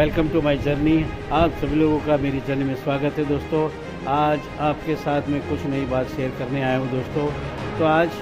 Welcome to my journey. आप सभी लोगों का मेरी जर्नी में स्वागत है दोस्तों। आज आपके साथ में कुछ नई बात शेयर करने आया हूँ दोस्तों। तो आज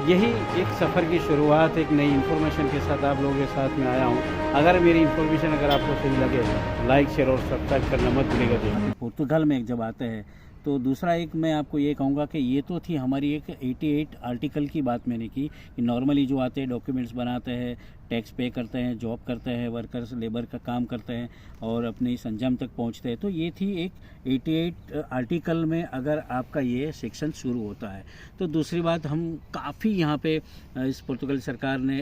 यही एक सफ़र की शुरुआत एक नई इन्फॉर्मेशन के साथ आप लोगों के साथ में आया हूँ। अगर मेरी इन्फॉर्मेशन अगर आपको सही लगे लाइक शेयर और सब्सक्राइब करना मत भूलिएगा दोस्तों। पुर्तगाल में जब आते हैं तो दूसरा एक मैं आपको ये कहूँगा कि ये तो थी हमारी एक 88 आर्टिकल की बात मैंने की कि नॉर्मली जो आते हैं डॉक्यूमेंट्स बनाते हैं, टैक्स पे करते हैं, जॉब करते हैं, वर्कर्स लेबर का काम करते हैं और अपने इस अंजाम तक पहुंचते हैं। तो ये थी एक 88 आर्टिकल में अगर आपका ये सेक्शन शुरू होता है। तो दूसरी बात हम काफ़ी यहाँ पे इस पुर्तगाल सरकार ने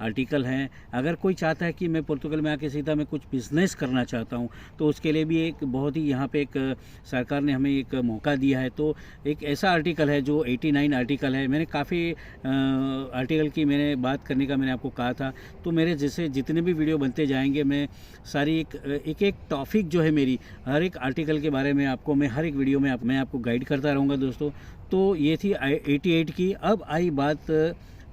आर्टिकल हैं। अगर कोई चाहता है कि मैं पुर्तगाल में आके सीधा मैं कुछ बिज़नेस करना चाहता हूँ तो उसके लिए भी एक बहुत ही यहाँ पे एक सरकार ने हमें एक मौका दिया है। तो एक ऐसा आर्टिकल है जो 89 आर्टिकल है। मैंने काफ़ी आर्टिकल की मैंने बात करने का मैंने आपको कहा था। तो मेरे जैसे जितने भी वीडियो बनते जाएंगे मैं सारी एक टॉपिक जो है मेरी हर एक आर्टिकल के बारे में आपको मैं हर एक वीडियो में मैं आपको गाइड करता रहूँगा दोस्तों। तो ये थी 88 की। अब आई बात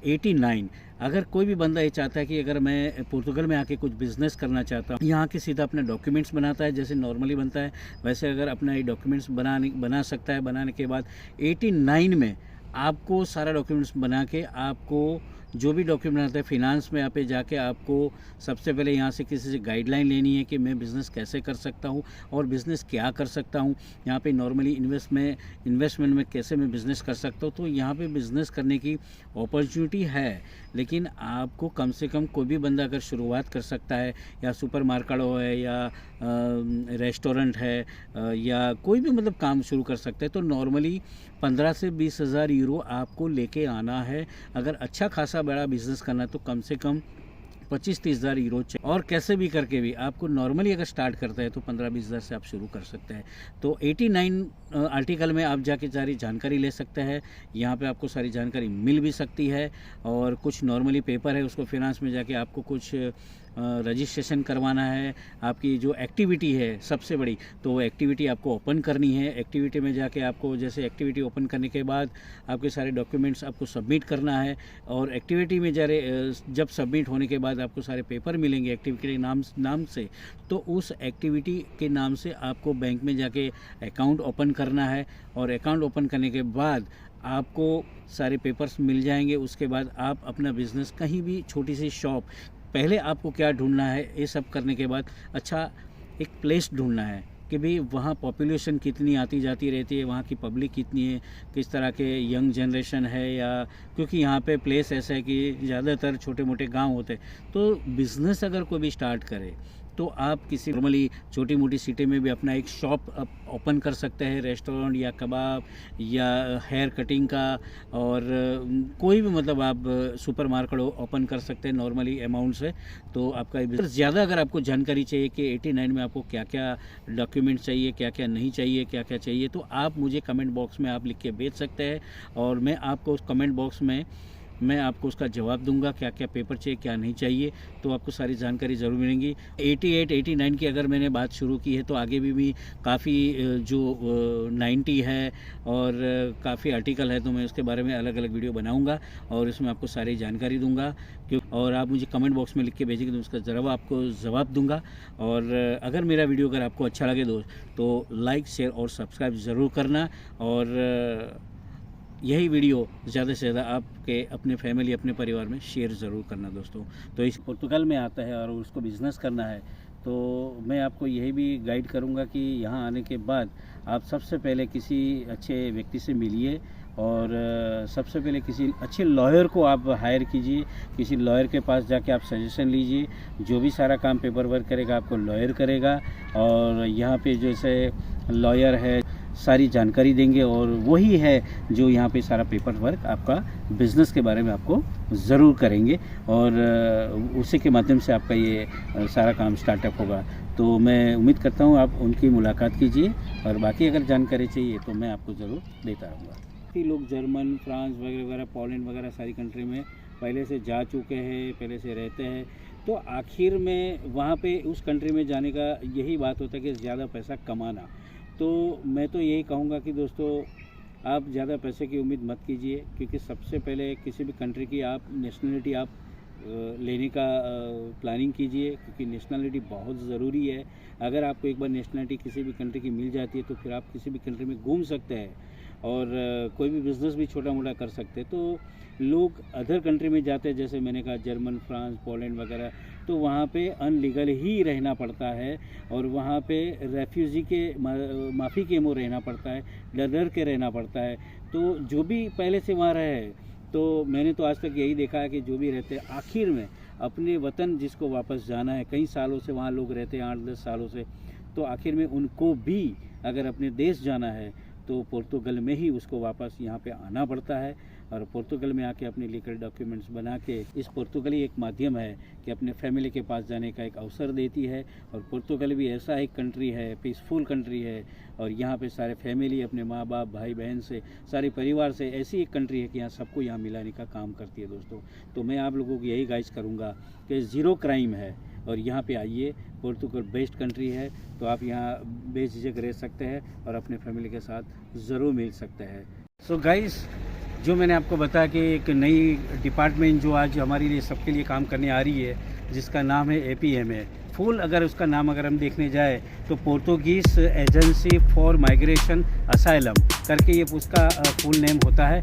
89। अगर कोई भी बंदा ये चाहता है कि अगर मैं पुर्तगाल में आके कुछ बिज़नेस करना चाहता हूँ, यहाँ के सीधा अपने डॉक्यूमेंट्स बनाता है जैसे नॉर्मली बनता है वैसे अगर अपना ये डॉक्यूमेंट्स बना सकता है। बनाने के बाद 89 में आपको सारा डॉक्यूमेंट्स बना के आपको जो भी डॉक्यूमेंट आता है फिनांस में यहाँ पे जाके आपको सबसे पहले यहाँ से किसी से गाइडलाइन लेनी है कि मैं बिज़नेस कैसे कर सकता हूँ और बिज़नेस क्या कर सकता हूँ। यहाँ पे नॉर्मली इन्वेस्टमेंट में कैसे मैं बिज़नेस कर सकता हूँ। तो यहाँ पे बिज़नेस करने की अपॉर्चुनिटी है, लेकिन आपको कम से कम कोई भी बंदा अगर शुरुआत कर सकता है या सुपर मार्केट है या रेस्टोरेंट है या कोई भी मतलब काम शुरू कर सकते हैं तो नॉर्मली 15 से 20 हज़ार यूरो आपको लेके आना है। अगर अच्छा खासा बड़ा बिज़नेस करना है तो कम से कम 25-30 हज़ार यूरो चाहिए। और कैसे भी करके भी आपको नॉर्मली अगर स्टार्ट करते हैं तो 15-20 हज़ार से आप शुरू कर सकते हैं। तो 89 आर्टिकल में आप जाके सारी जानकारी ले सकते हैं। यहाँ पे आपको सारी जानकारी मिल भी सकती है और कुछ नॉर्मली पेपर है उसको फिनांस में जाके आपको कुछ रजिस्ट्रेशन करवाना है। आपकी जो एक्टिविटी है सबसे बड़ी तो वो एक्टिविटी आपको ओपन करनी है। एक्टिविटी में जाके आपको जैसे एक्टिविटी ओपन करने के बाद आपके सारे डॉक्यूमेंट्स आपको सबमिट करना है और एक्टिविटी में जब सबमिट होने के बाद आपको सारे पेपर मिलेंगे एक्टिविटी के नाम से। तो उस एक्टिविटी के नाम से आपको बैंक में जाके अकाउंट ओपन करना है और अकाउंट ओपन करने के बाद आपको सारे पेपर्स मिल जाएंगे। उसके बाद आप अपना बिज़नेस कहीं भी छोटी सी शॉप पहले आपको क्या ढूंढना है ये सब करने के बाद अच्छा एक प्लेस ढूंढना है कि भाई वहाँ पॉपुलेशन कितनी आती जाती रहती है, वहाँ की पब्लिक कितनी है, किस तरह के यंग जनरेशन है या क्योंकि यहाँ पे प्लेस ऐसा है कि ज़्यादातर छोटे मोटे गांव होते हैं। तो बिज़नेस अगर कोई भी स्टार्ट करे तो आप किसी नॉर्मली छोटी मोटी सिटी में भी अपना एक शॉप ओपन कर सकते हैं, रेस्टोरेंट या कबाब या हेयर कटिंग का और कोई भी मतलब आप सुपर मार्केट ओपन कर सकते हैं नॉर्मली अमाउंट से। तो आपका ज़्यादा अगर आपको जानकारी चाहिए कि 89 में आपको क्या क्या डॉक्यूमेंट चाहिए, क्या क्या नहीं चाहिए, क्या क्या चाहिए, तो आप मुझे कमेंट बॉक्स में आप लिख के भेज सकते हैं और मैं आपको उस कमेंट बॉक्स में मैं आपको उसका जवाब दूंगा क्या क्या पेपर चाहिए क्या नहीं चाहिए। तो आपको सारी जानकारी ज़रूर मिलेंगी। 88 89 की अगर मैंने बात शुरू की है तो आगे भी काफ़ी जो 90 है और काफ़ी आर्टिकल है तो मैं उसके बारे में अलग अलग वीडियो बनाऊंगा और इसमें आपको सारी जानकारी दूंगा और आप मुझे कमेंट बॉक्स में लिख के भेजेंगे तो उसका ज़रूर आपको जवाब दूंगा। और अगर मेरा वीडियो अगर आपको अच्छा लगे दोस्त तो लाइक शेयर और सब्सक्राइब ज़रूर करना और यही वीडियो ज़्यादा से ज़्यादा आपके अपने फैमिली अपने परिवार में शेयर ज़रूर करना दोस्तों। तो इस पुर्तगाल में आता है और उसको बिज़नेस करना है तो मैं आपको यही भी गाइड करूंगा कि यहाँ आने के बाद आप सबसे पहले किसी अच्छे व्यक्ति से मिलिए और सबसे पहले किसी अच्छे लॉयर को आप हायर कीजिए। किसी लॉयर के पास जाके आप सजेशन लीजिए। जो भी सारा काम पेपर वर्क करेगा आपको लॉयर करेगा और यहाँ पे जैसे लॉयर है सारी जानकारी देंगे और वही है जो यहाँ पे सारा पेपर वर्क आपका बिज़नेस के बारे में आपको ज़रूर करेंगे और उसी के माध्यम से आपका ये सारा काम स्टार्टअप होगा। तो मैं उम्मीद करता हूँ आप उनकी मुलाकात कीजिए और बाकी अगर जानकारी चाहिए तो मैं आपको ज़रूर देता रहूँगा। काफ़ी लोग जर्मन, फ्रांस वगैरह, पोलैंड वगैरह सारी कंट्री में पहले से जा चुके हैं, पहले से रहते हैं। तो आखिर में वहाँ पे उस कंट्री में जाने का यही बात होता है कि ज़्यादा पैसा कमाना। तो मैं तो यही कहूँगा कि दोस्तों आप ज़्यादा पैसे की उम्मीद मत कीजिए क्योंकि सबसे पहले किसी भी कंट्री की आप नेशनलिटी आप लेने का प्लानिंग कीजिए, क्योंकि नेशनलिटी बहुत ज़रूरी है। अगर आपको एक बार नेशनलिटी किसी भी कंट्री की मिल जाती है तो फिर आप किसी भी कंट्री में घूम सकते हैं और कोई भी बिज़नेस भी छोटा मोटा कर सकते हैं। तो लोग अदर कंट्री में जाते हैं, जैसे मैंने कहा जर्मन, फ्रांस, पोलैंड वगैरह, तो वहाँ पे अनलीगल ही रहना पड़ता है और वहाँ पे रेफ्यूजी के माफ़ी के मुँह रहना पड़ता है, डर डर के रहना पड़ता है। तो जो भी पहले से वहाँ रहे, तो मैंने तो आज तक यही देखा है कि जो भी रहते हैं आखिर में अपने वतन जिसको वापस जाना है, कई सालों से वहाँ लोग रहते हैं, 8-10 सालों से, तो आखिर में उनको भी अगर अपने देश जाना है तो पोर्तुगल में ही उसको वापस यहाँ पे आना पड़ता है। और पोर्तुगल में आके अपने लीगल डॉक्यूमेंट्स बना के, इस पोर्तुगली एक माध्यम है कि अपने फैमिली के पास जाने का एक अवसर देती है। और पोर्तुगल भी ऐसा एक कंट्री है, पीसफुल कंट्री है, और यहाँ पे सारे फैमिली अपने माँ बाप, भाई बहन से, सारे परिवार से, ऐसी एक कंट्री है कि यहाँ सबको यहाँ मिलाने का काम करती है दोस्तों। तो मैं आप लोगों को यही गाइड करूँगा कि ज़ीरो क्राइम है और यहाँ पे आइए, पोर्तुगल बेस्ट कंट्री है। तो आप यहाँ बेझिझक रह सकते हैं और अपने फैमिली के साथ ज़रूर मिल सकते हैं। सो गाइस, जो मैंने आपको बताया कि एक नई डिपार्टमेंट जो आज हमारे लिए सबके लिए काम करने आ रही है, जिसका नाम है APMA। फुल अगर उसका नाम अगर हम देखने जाए तो Portuguese agency for migration asylum करके ये उसका फुल नेम होता है।